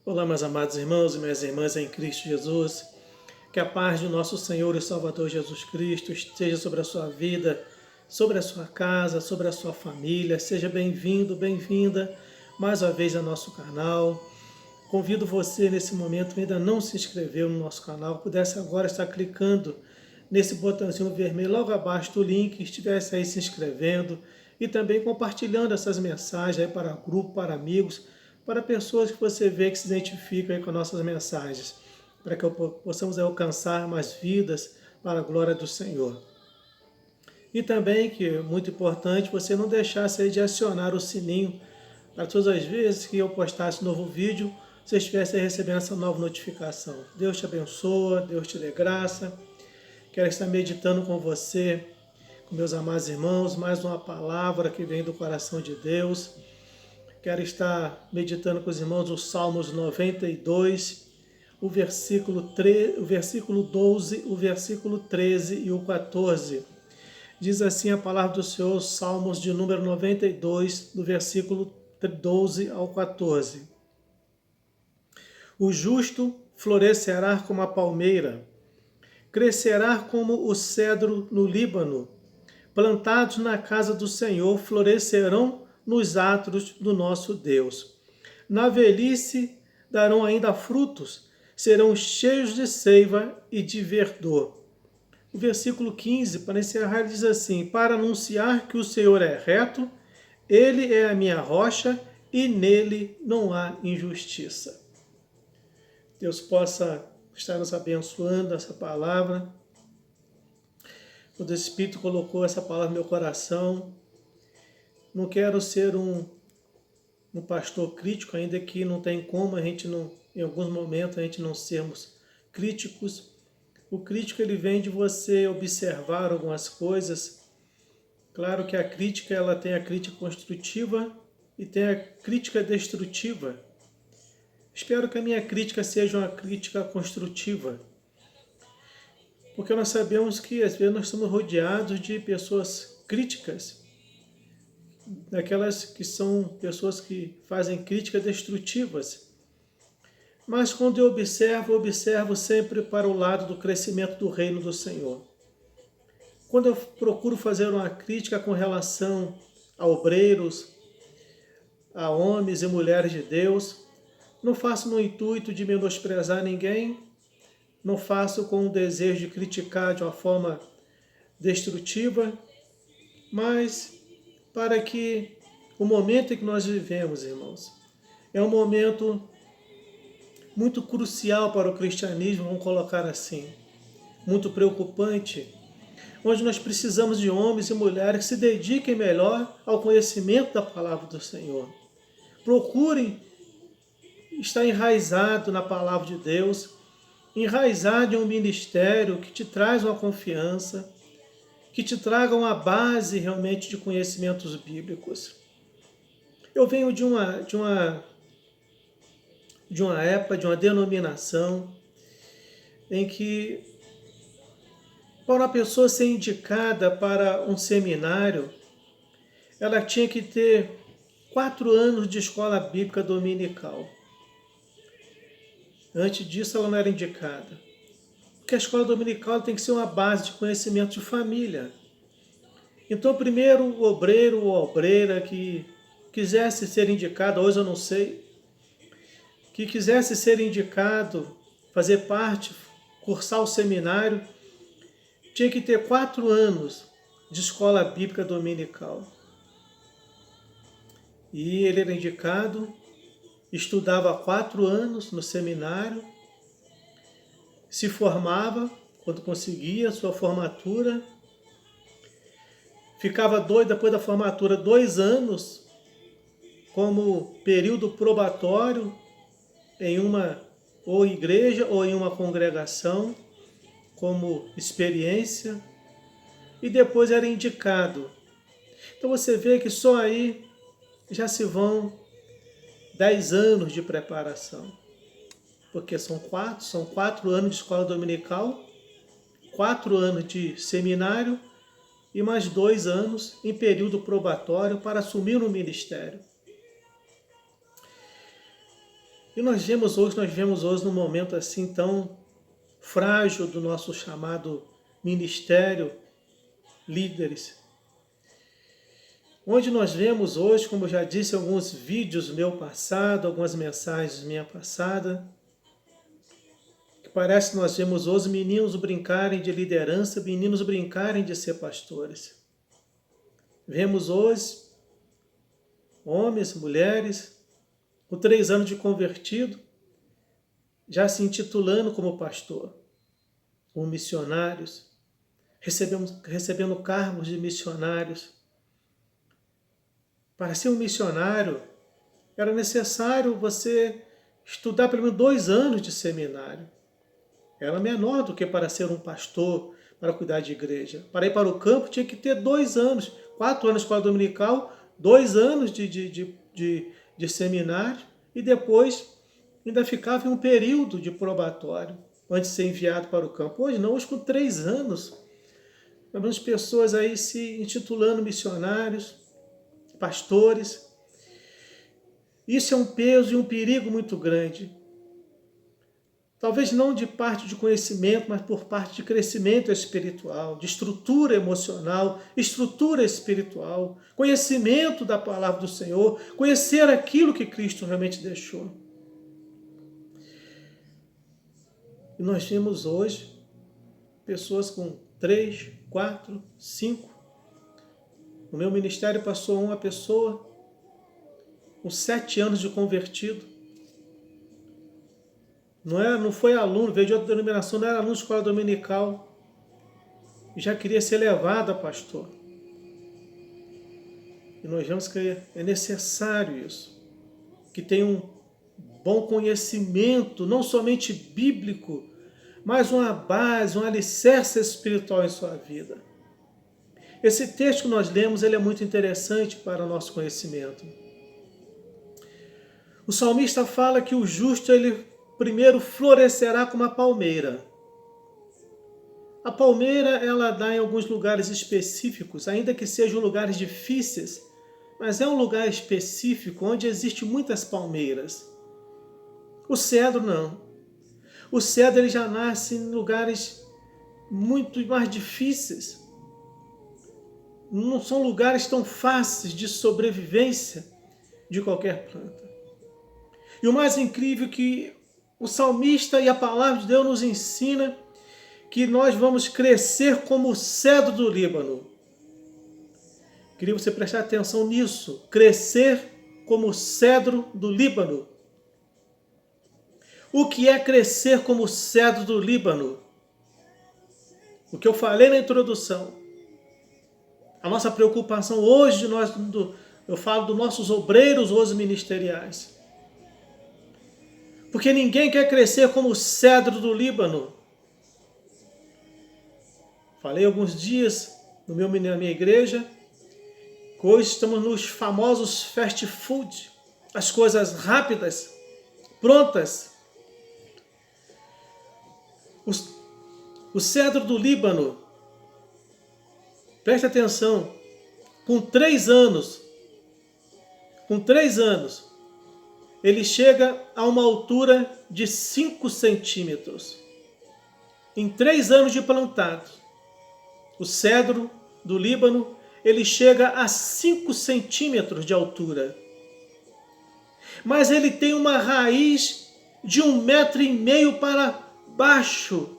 Olá, meus amados irmãos e minhas irmãs em Cristo Jesus. Que a paz de nosso Senhor e Salvador Jesus Cristo esteja sobre a sua vida, sobre a sua casa, sobre a sua família. Seja bem-vindo, bem-vinda mais uma vez ao nosso canal. Convido você nesse momento que ainda não se inscreveu no nosso canal, pudesse agora estar clicando nesse botãozinho vermelho logo abaixo do link, estivesse aí se inscrevendo e também compartilhando essas mensagens aí para grupo, para amigos, para pessoas que você vê que se identificam aí com nossas mensagens, para que possamos alcançar mais vidas para a glória do Senhor. E também, que é muito importante, você não deixasse aí de acionar o sininho para todas as vezes que eu postasse um novo vídeo, você estivesse recebendo essa nova notificação. Deus te abençoa, Deus te dê graça. Quero estar meditando com você, com meus amados irmãos, mais uma palavra que vem do coração de Deus. Quero estar meditando com os irmãos os Salmos 92, o versículo 12, o versículo 13 e o 14. Diz assim a palavra do Senhor, Salmos de número 92, do versículo 12 ao 14. O justo florescerá como a palmeira, crescerá como o cedro no Líbano. Plantados na casa do Senhor, florescerão nos átrios do nosso Deus. Na velhice darão ainda frutos, serão cheios de seiva e de verdor. O versículo 15, para encerrar, diz assim: para anunciar que o Senhor é reto, ele é a minha rocha e nele não há injustiça. Deus possa estar nos abençoando essa palavra. O Espírito colocou essa palavra no meu coração. Não quero ser um pastor crítico, ainda que não tem como a gente não, em alguns momentos a gente não sermos críticos. O crítico ele vem de você observar algumas coisas. Claro que a crítica ela tem a crítica construtiva e tem a crítica destrutiva. Espero que a minha crítica seja uma crítica construtiva. Porque nós sabemos que às vezes nós estamos rodeados de pessoas críticas, daquelas que são pessoas que fazem críticas destrutivas. Mas quando eu observo sempre para o lado do crescimento do reino do Senhor. Quando eu procuro fazer uma crítica com relação a obreiros, a homens e mulheres de Deus, não faço no intuito de menosprezar ninguém, não faço com o desejo de criticar de uma forma destrutiva, mas para que o momento em que nós vivemos, irmãos, é um momento muito crucial para o cristianismo, vamos colocar assim, muito preocupante, onde nós precisamos de homens e mulheres que se dediquem melhor ao conhecimento da palavra do Senhor. Procurem estar enraizado na palavra de Deus, enraizado em um ministério que te traz uma confiança, que te traga uma base realmente de conhecimentos bíblicos. Eu venho de uma época, de uma denominação em que para uma pessoa ser indicada para um seminário, ela tinha que ter 4 anos de escola bíblica dominical. Antes disso, ela não era indicada. Porque a escola dominical tem que ser uma base de conhecimento de família. Então, primeiro, o obreiro ou obreira que quisesse ser indicado, hoje eu não sei, que quisesse ser indicado, fazer parte, cursar o seminário, tinha que ter 4 anos de escola bíblica dominical. E ele era indicado, estudava 4 anos no seminário, se formava quando conseguia sua formatura, ficava depois da formatura 2 anos como período probatório em uma ou igreja ou em uma congregação, como experiência, e depois era indicado. Então você vê que só aí já se vão 10 anos de preparação. Porque são 4 anos de escola dominical, 4 anos de seminário e mais 2 anos em período probatório para assumir o ministério. E nós vemos hoje num momento assim tão frágil do nosso chamado ministério, líderes, onde nós vemos hoje, como eu já disse, alguns vídeos meu passado, algumas mensagens minha passada, que parece que nós vemos hoje meninos brincarem de liderança, meninos brincarem de ser pastores. Vemos hoje homens, mulheres, com 3 anos de convertido, já se intitulando como pastor, como missionários, recebendo cargos de missionários. Para ser um missionário, era necessário você estudar pelo menos 2 anos de seminário. Era menor do que para ser um pastor, para cuidar de igreja. Para ir para o campo tinha que ter 2 anos, 4 anos de escola dominical, 2 anos de seminário e depois ainda ficava em um período de probatório antes de ser enviado para o campo. Hoje não, hoje com 3 anos, vemos pessoas aí se intitulando missionários, pastores. Isso é um peso e um perigo muito grande. Talvez não de parte de conhecimento, mas por parte de crescimento espiritual, de estrutura emocional, estrutura espiritual, conhecimento da palavra do Senhor, conhecer aquilo que Cristo realmente deixou. E nós vemos hoje pessoas com 3, 4, 5. No meu ministério passou uma pessoa com 7 anos de convertido. Não foi aluno, veio de outra denominação, não era aluno de escola dominical. E já queria ser levado a pastor. E nós vemos que é necessário isso. Que tenha um bom conhecimento, não somente bíblico, mas uma base, um alicerce espiritual em sua vida. Esse texto que nós lemos, ele é muito interessante para o nosso conhecimento. O salmista fala que o justo, ele primeiro florescerá como a palmeira. A palmeira, ela dá em alguns lugares específicos, ainda que sejam lugares difíceis, mas é um lugar específico onde existem muitas palmeiras. O cedro não. O cedro ele já nasce em lugares muito mais difíceis. Não são lugares tão fáceis de sobrevivência de qualquer planta. E o mais incrível é que o salmista e a palavra de Deus nos ensina que nós vamos crescer como o cedro do Líbano. Queria você prestar atenção nisso. Crescer como o cedro do Líbano. O que é crescer como o cedro do Líbano? O que eu falei na introdução. A nossa preocupação hoje, eu falo dos nossos obreiros hoje ministeriais. Porque ninguém quer crescer como o cedro do Líbano. Falei alguns dias na minha igreja, que hoje estamos nos famosos fast food, as coisas rápidas, prontas. O cedro do Líbano, preste atenção, com 3 anos, ele chega a uma altura de 5 centímetros. Em 3 anos de plantado, o cedro do Líbano, ele chega a 5 centímetros de altura. Mas ele tem uma raiz de 1,5 metro para baixo,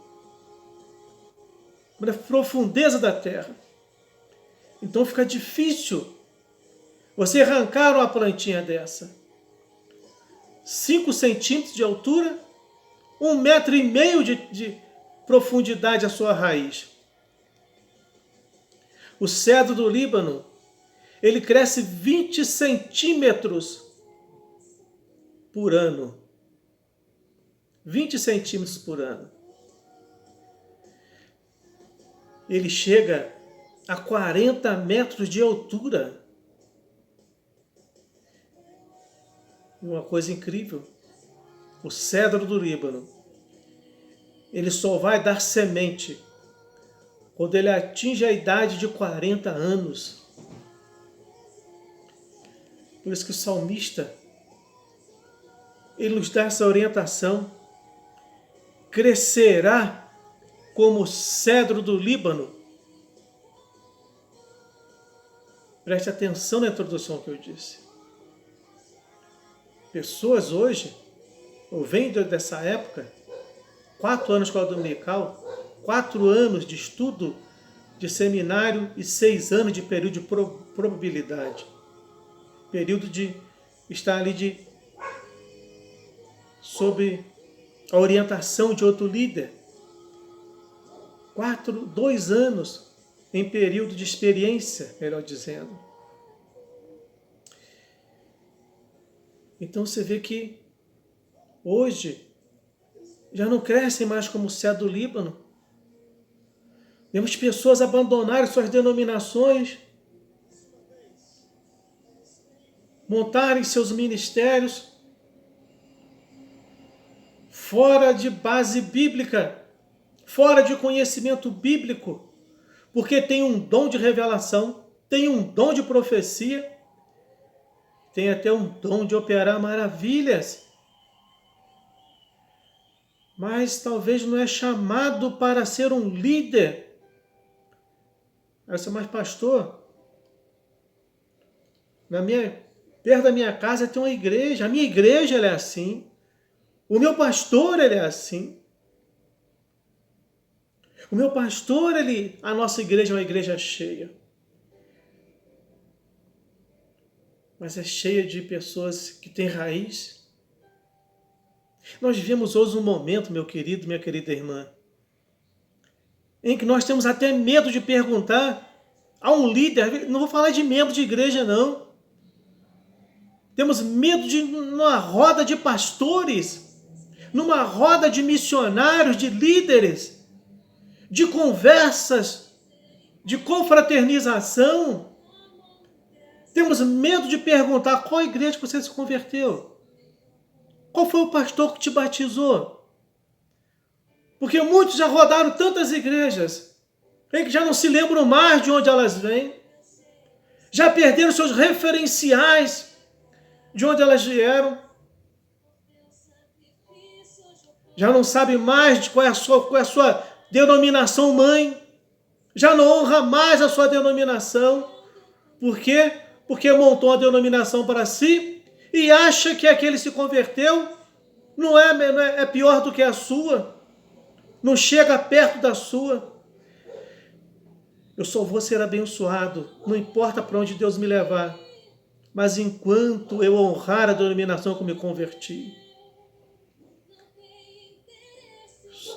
na profundeza da terra. Então fica difícil você arrancar uma plantinha dessa. 5 centímetros de altura, 1,5 metro de profundidade a sua raiz. O cedro do Líbano, ele cresce 20 centímetros por ano. 20 centímetros por ano. Ele chega a 40 metros de altura. Uma coisa incrível, o cedro do Líbano, ele só vai dar semente quando ele atinge a idade de 40 anos. Por isso que o salmista, Ele nos dá essa orientação. Crescerá como o cedro do Líbano. Preste atenção na introdução que eu disse. Pessoas hoje, eu venho dessa época, 4 anos de escola dominical, 4 anos de estudo de seminário e 6 anos de período de probabilidade. Período de estar ali sob a orientação de outro líder. 2 anos em período de experiência, melhor dizendo. Então você vê que hoje já não crescem mais como o cedro do Líbano. Vemos pessoas abandonarem suas denominações, montarem seus ministérios fora de base bíblica, fora de conhecimento bíblico, porque tem um dom de revelação, tem um dom de profecia, tem até um dom de operar maravilhas, mas talvez não é chamado para ser um líder. Essa, mas pastor, perto da minha casa tem uma igreja, a minha igreja ela é assim, o meu pastor ele é assim. O meu pastor, a nossa igreja é uma igreja cheia. Mas é cheia de pessoas que têm raiz. Nós vivemos hoje um momento, meu querido, minha querida irmã, em que nós temos até medo de perguntar a um líder, não vou falar de membro de igreja não. Temos medo de, numa roda de pastores, numa roda de missionários, de líderes, de conversas, de confraternização. Temos medo de perguntar qual igreja que você se converteu. Qual foi o pastor que te batizou? Porque muitos já rodaram tantas igrejas, em que já não se lembram mais de onde elas vêm. Já perderam seus referenciais de onde elas vieram. Já não sabe mais de qual é a sua denominação mãe. Já não honra mais a sua denominação. Por quê? Porque montou uma denominação para si e acha que aquele se converteu não é pior do que a sua. Não chega perto da sua. Eu só vou ser abençoado, não importa para onde Deus me levar. Mas enquanto eu honrar a denominação que eu me converti,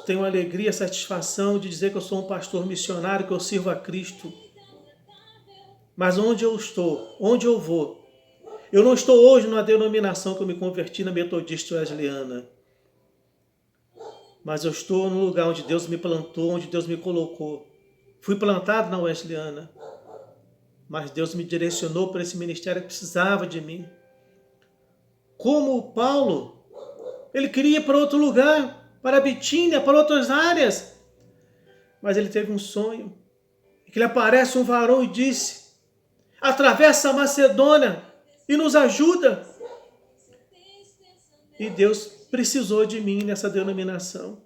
tenho alegria, satisfação de dizer que eu sou um pastor missionário, que eu sirvo a Cristo. Mas onde eu estou, onde eu vou, eu não estou hoje numa denominação que eu me converti na Metodista Wesleyana. Mas eu estou no lugar onde Deus me plantou, onde Deus me colocou. Fui plantado na Wesleyana, mas Deus me direcionou para esse ministério que precisava de mim. Como o Paulo, ele queria ir para outro lugar, para a Bitínia, para outras áreas. Mas ele teve um sonho, que lhe aparece um varão e disse: atravessa a Macedônia e nos ajuda. E Deus precisou de mim nessa denominação.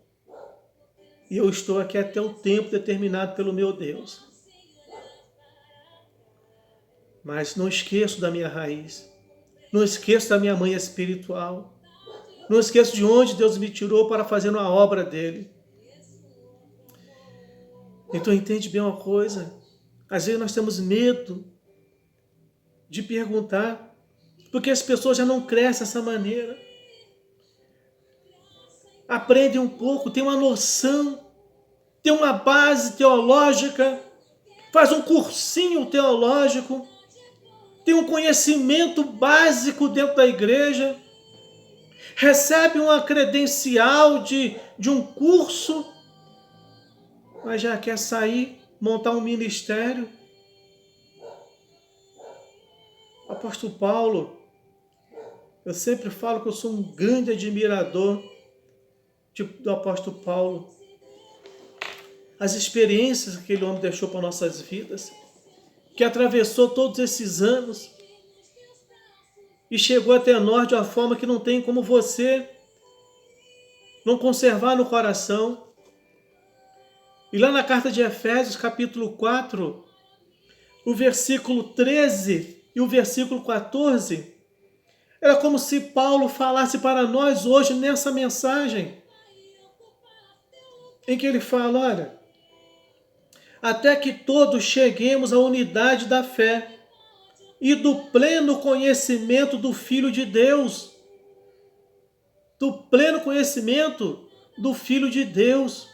E eu estou aqui até o tempo determinado pelo meu Deus. Mas não esqueço da minha raiz. Não esqueço da minha mãe espiritual. Não esqueço de onde Deus me tirou para fazer uma obra dele. Então entende bem uma coisa. Às vezes nós temos medo de perguntar, porque as pessoas já não crescem dessa maneira. Aprendem um pouco, tem uma noção, tem uma base teológica, faz um cursinho teológico, tem um conhecimento básico dentro da igreja, recebe uma credencial de um curso, mas já quer sair, montar um ministério. Apóstolo Paulo, eu sempre falo que eu sou um grande admirador do apóstolo Paulo. As experiências que aquele homem deixou para nossas vidas, que atravessou todos esses anos e chegou até nós de uma forma que não tem como você não conservar no coração. E lá na carta de Efésios, capítulo 4, o versículo 13 e o versículo 14, era como se Paulo falasse para nós hoje nessa mensagem, em que ele fala, olha, até que todos cheguemos à unidade da fé e do pleno conhecimento do Filho de Deus. Do pleno conhecimento do Filho de Deus.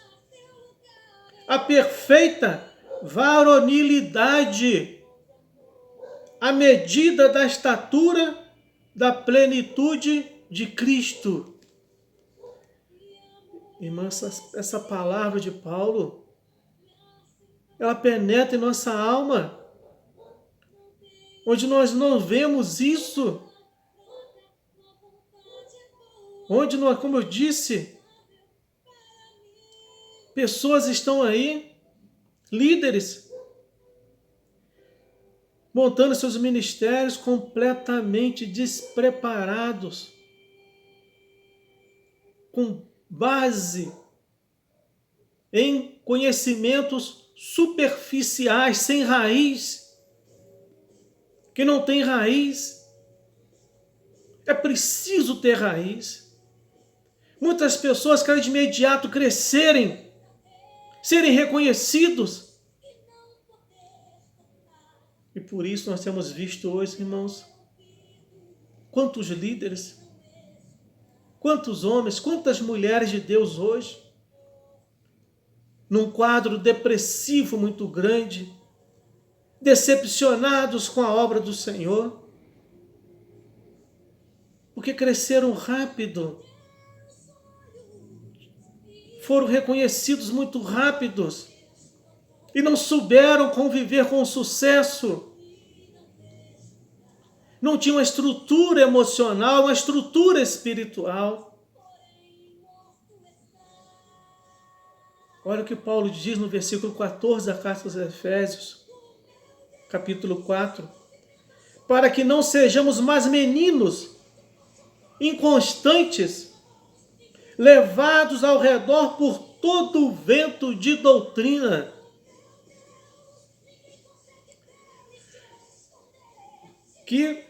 A perfeita varonilidade, a medida da estatura da plenitude de Cristo. Irmã, essa palavra de Paulo, ela penetra em nossa alma, onde nós não vemos isso, onde nós, como eu disse, pessoas estão aí, líderes, montando seus ministérios completamente despreparados, com base em conhecimentos superficiais, sem raiz, que não tem raiz. É preciso ter raiz. Muitas pessoas querem de imediato crescerem, serem reconhecidos. E por isso nós temos visto hoje, irmãos, quantos líderes, quantos homens, quantas mulheres de Deus hoje, num quadro depressivo muito grande, decepcionados com a obra do Senhor, porque cresceram rápido, foram reconhecidos muito rápidos e não souberam conviver com o sucesso. Não tinham uma estrutura emocional, uma estrutura espiritual. Olha o que Paulo diz no versículo 14 da carta aos Efésios, capítulo 4. Para que não sejamos mais meninos, inconstantes, levados ao redor por todo o vento de doutrina. Que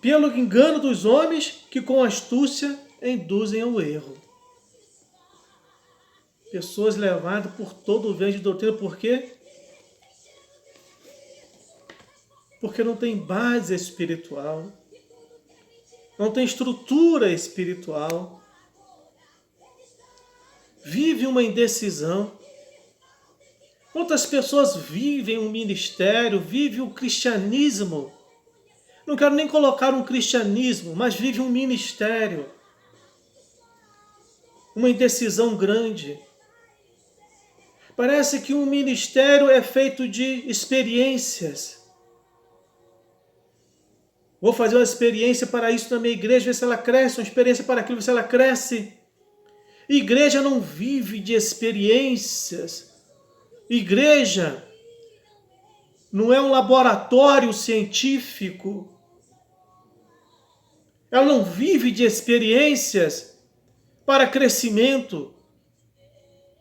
pelo engano dos homens, que com astúcia induzem ao erro. Pessoas levadas por todo o vento de doutrina, por quê? Porque não tem base espiritual, não tem estrutura espiritual, vive uma indecisão. Quantas pessoas vivem um ministério, vivem o cristianismo? Não quero nem colocar um cristianismo, mas vive um ministério. Uma indecisão grande. Parece que um ministério é feito de experiências. Vou fazer uma experiência para isso na minha igreja, ver se ela cresce, uma experiência para aquilo, ver se ela cresce. Igreja não vive de experiências. Igreja não é um laboratório científico. Ela não vive de experiências para crescimento.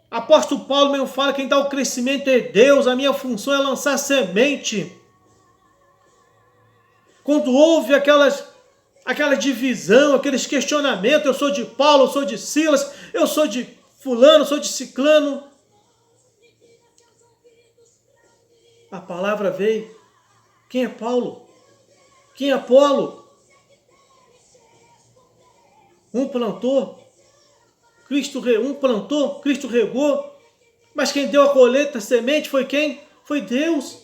Apóstolo Paulo mesmo fala que quem dá o crescimento é Deus, a minha função é lançar semente. Quando houve aquela divisão, aqueles questionamentos, eu sou de Paulo, eu sou de Silas, eu sou de fulano, eu sou de ciclano. A palavra veio. Quem é Paulo? Quem é Apolo? Um plantou, Cristo regou, mas quem deu a colheita, a semente, foi quem? Foi Deus.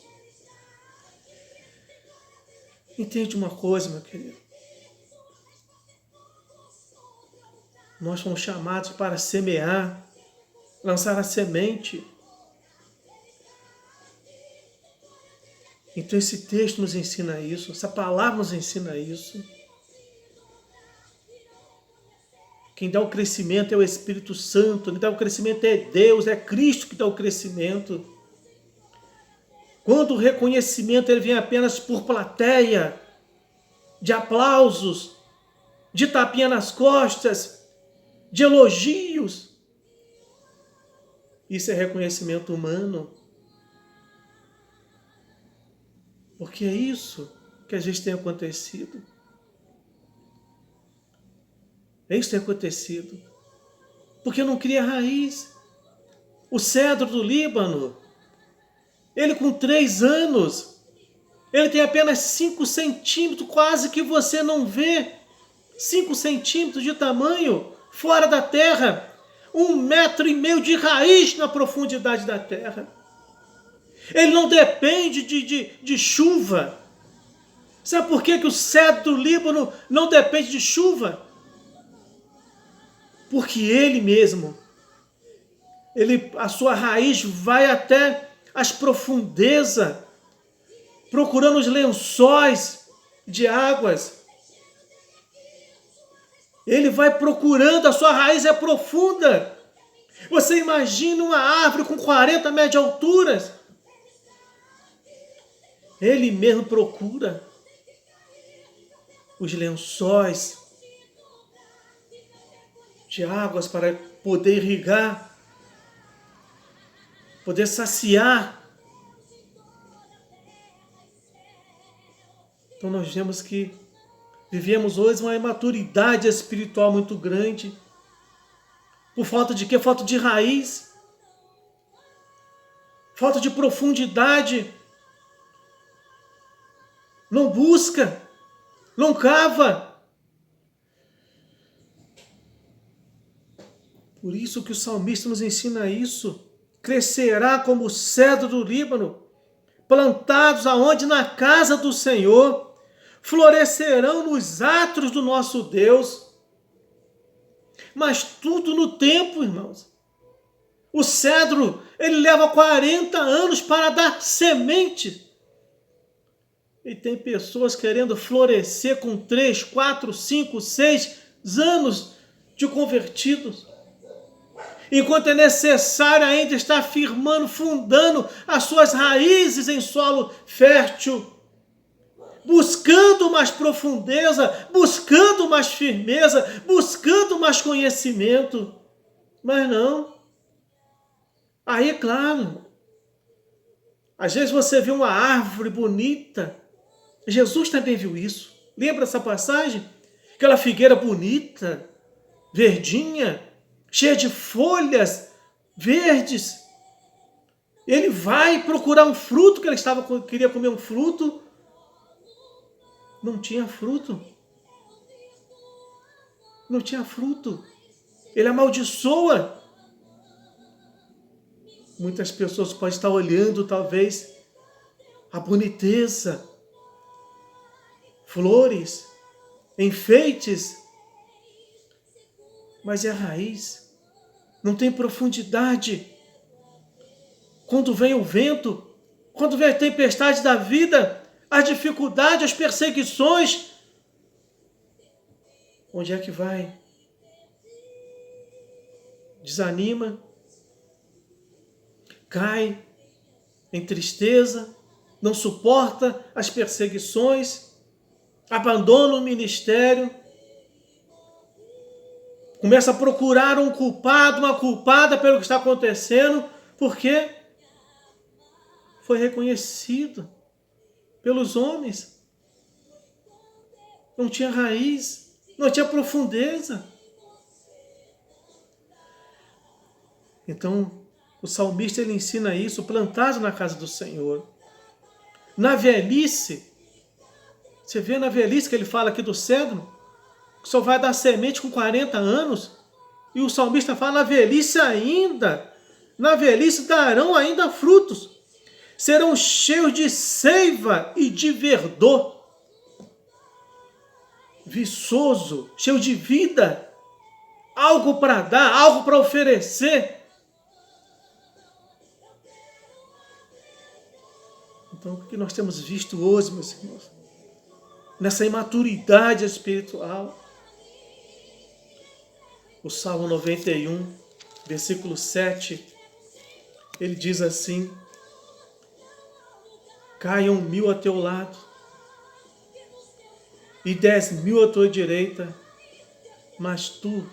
Entende uma coisa, meu querido? Nós fomos chamados para semear, lançar a semente. Então esse texto nos ensina isso, essa palavra nos ensina isso. Quem dá o crescimento é o Espírito Santo, quem dá o crescimento é Deus, é Cristo que dá o crescimento. Quando o reconhecimento ele vem apenas por plateia, de aplausos, de tapinha nas costas, de elogios. Isso é reconhecimento humano. Porque é isso que às vezes tem acontecido. É isso que tem acontecido. Porque não cria raiz. O cedro do Líbano, ele com 3 anos, ele tem apenas 5 centímetros, quase que você não vê. 5 centímetros de tamanho, fora da terra. 1,5 metro de raiz na profundidade da terra. Ele não depende de chuva. Sabe por que o cedro do Líbano não depende de chuva? Porque ele mesmo, a sua raiz vai até as profundezas, procurando os lençóis de águas. Ele vai procurando, a sua raiz é profunda. Você imagina uma árvore com 40 metros de altura. Ele mesmo procura os lençóis de águas para poder irrigar, poder saciar. Então nós vemos que vivemos hoje uma imaturidade espiritual muito grande. Por falta de quê? Falta de raiz. Falta de profundidade. Não busca. Não cava. Por isso que o salmista nos ensina isso. Crescerá como o cedro do Líbano, plantados aonde? Na casa do Senhor. Florescerão nos átrios do nosso Deus. Mas tudo no tempo, irmãos. O cedro, ele leva 40 anos para dar semente. E tem pessoas querendo florescer com 3, 4, 5, 6 anos de convertidos. Enquanto é necessário ainda estar firmando, fundando as suas raízes em solo fértil. Buscando mais profundeza, buscando mais firmeza, buscando mais conhecimento. Mas não. Aí, é claro, às vezes você vê uma árvore bonita. Jesus também viu isso. Lembra essa passagem? Aquela figueira bonita, verdinha, cheia de folhas verdes. Ele vai procurar um fruto, que ele queria comer um fruto. Não tinha fruto. Não tinha fruto. Ele amaldiçoa. Muitas pessoas podem estar olhando, talvez, a boniteza, flores, enfeites, mas é a raiz. Não tem profundidade. Quando vem o vento, quando vem a tempestade da vida, as dificuldades, as perseguições, onde é que vai? Desanima, cai em tristeza, não suporta as perseguições, abandona o ministério, começa a procurar um culpado, uma culpada pelo que está acontecendo, porque foi reconhecido pelos homens. Não tinha raiz, não tinha profundeza. Então, o salmista ele ensina isso, plantado na casa do Senhor. Na velhice, você vê na velhice que ele fala aqui do cedro, que só vai dar semente com 40 anos, e o salmista fala na velhice ainda, na velhice darão ainda frutos, serão cheios de seiva e de verdor, viçoso, cheio de vida, algo para dar, algo para oferecer. Então, o que nós temos visto hoje, meus irmãos, nessa imaturidade espiritual, o Salmo 91, versículo 7, ele diz assim: caiam 1000 a teu lado e 10.000 à tua direita, mas tu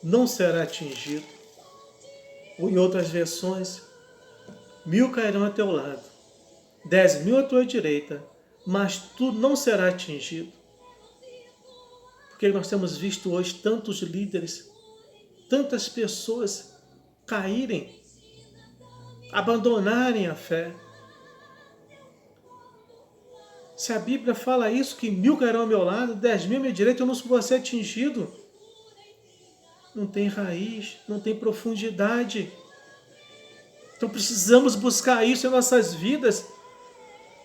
não será atingido. Ou em outras versões, 1.000 cairão a teu lado, 10.000 à tua direita, mas tu não será atingido. Porque nós temos visto hoje tantos líderes, tantas pessoas caírem, abandonarem a fé. Se a Bíblia fala isso, que 1.000 cairão ao meu lado, 10.000 à minha direita, eu não vou ser atingido. Não tem raiz, não tem profundidade. Então precisamos buscar isso em nossas vidas.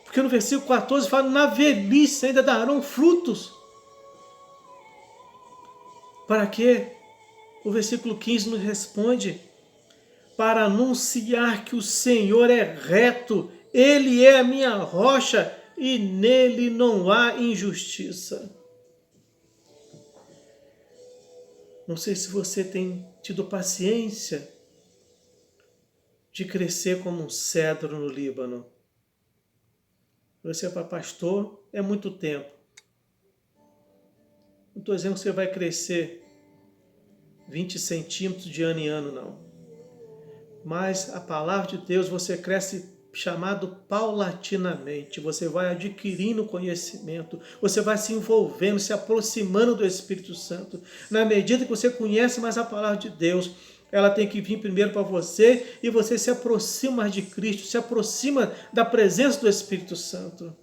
Porque no versículo 14 fala, na velhice ainda darão frutos. Para quê? O versículo 15 nos responde, para anunciar que o Senhor é reto, Ele é a minha rocha e nele não há injustiça. Não sei se você tem tido paciência de crescer como um cedro no Líbano. Você, para pastor, é muito tempo. Não estou dizendo que você vai crescer 20 centímetros de ano em ano, não. Mas a palavra de Deus, você cresce chamado paulatinamente. Você vai adquirindo conhecimento, você vai se envolvendo, se aproximando do Espírito Santo. Na medida que você conhece mais a palavra de Deus, ela tem que vir primeiro para você e você se aproxima mais de Cristo, se aproxima da presença do Espírito Santo.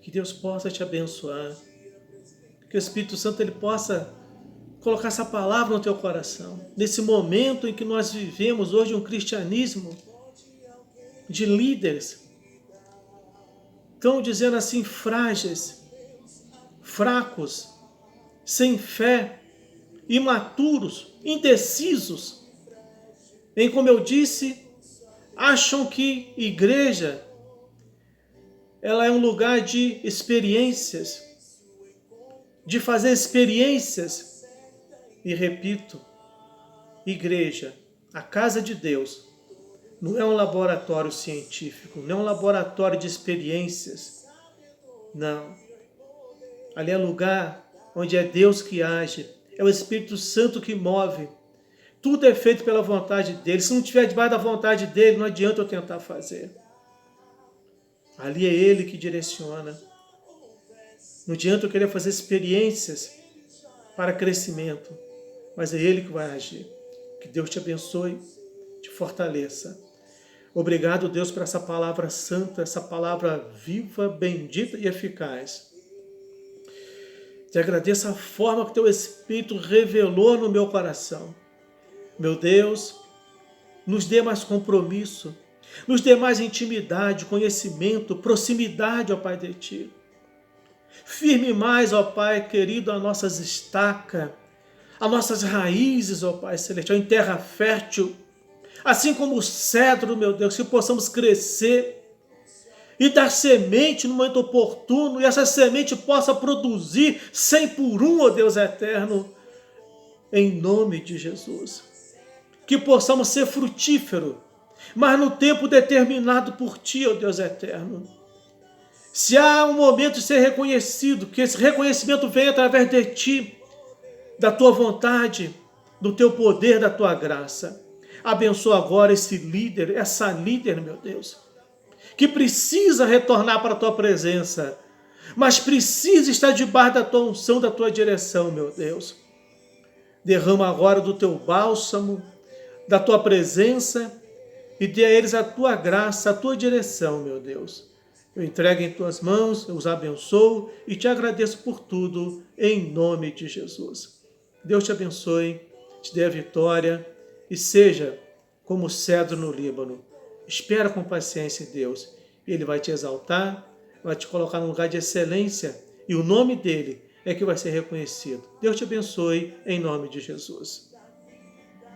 Que Deus possa te abençoar. Que o Espírito Santo ele possa colocar essa palavra no teu coração. Nesse momento em que nós vivemos hoje um cristianismo de líderes, estão dizendo assim, frágeis, fracos, sem fé, imaturos, indecisos, em, como eu disse, acham que igreja ela é um lugar de experiências, de fazer experiências. E repito, igreja, a casa de Deus, não é um laboratório científico, não é um laboratório de experiências. Não. Ali é lugar onde é Deus que age, é o Espírito Santo que move. Tudo é feito pela vontade dele. Se não estiver debaixo da vontade dele, não adianta eu tentar fazer. Ali é ele que direciona. Não adianta eu querer fazer experiências para crescimento, mas é ele que vai agir. Que Deus te abençoe, te fortaleça. Obrigado, Deus, por essa palavra santa, essa palavra viva, bendita e eficaz. Te agradeço a forma que teu Espírito revelou no meu coração. Meu Deus, nos dê mais compromisso, nos dê mais intimidade, conhecimento, proximidade, ó Pai, de Ti. Firme mais, ó Pai querido, as nossas estacas, as nossas raízes, ó Pai celestial, em terra fértil, assim como o cedro, meu Deus, que possamos crescer e dar semente no momento oportuno, e essa semente possa produzir 100 por 1, ó Deus eterno, em nome de Jesus. Que possamos ser frutíferos, mas no tempo determinado por Ti, ó Deus eterno. Se há um momento de ser reconhecido, que esse reconhecimento venha através de Ti, da Tua vontade, do Teu poder, da Tua graça. Abençoa agora esse líder, essa líder, meu Deus, que precisa retornar para a Tua presença, mas precisa estar debaixo da Tua unção, da Tua direção, meu Deus. Derrama agora do Teu bálsamo, da Tua presença, e dê a eles a Tua graça, a Tua direção, meu Deus. Eu entrego em Tuas mãos, eu os abençoo e Te agradeço por tudo, em nome de Jesus. Deus te abençoe, te dê a vitória e seja como o cedro no Líbano. Espera com paciência em Deus. Ele vai te exaltar, vai te colocar num lugar de excelência e o nome dele é que vai ser reconhecido. Deus te abençoe, em nome de Jesus.